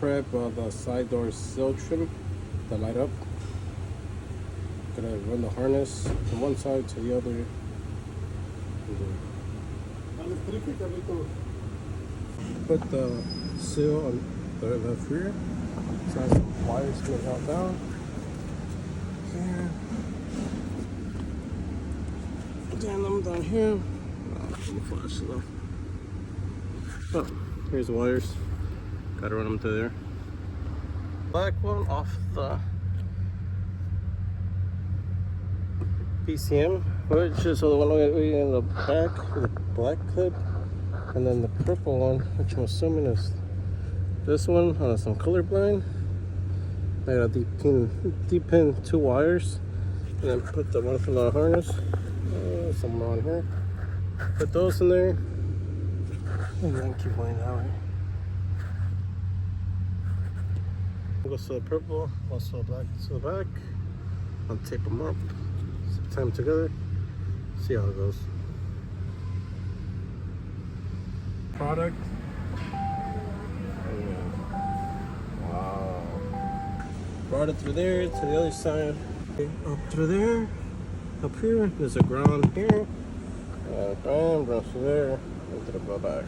prep the side door sill trim that light up. Gonna run the harness from one side to the other. Put the sill on the left rear. So I have some wires coming out down here. Then them down here. Let me flash it off. Oh, here's the wires. Gotta run them through there. Black one off the PCM, which is the one in the back with the black clip, and then the purple one, which I'm assuming is this one on some colorblind. I got a deep pin 2 wires, and then put the one from the harness somewhere on here. Put those in there, and then keep going that way. Goes to the purple, also the black to the back. I'll tape them up, tie them together, see how it goes. Product. Wow. Brought it through there to the other side. Up through there. Up here, there's a ground here. Bam, runs through there, into the back.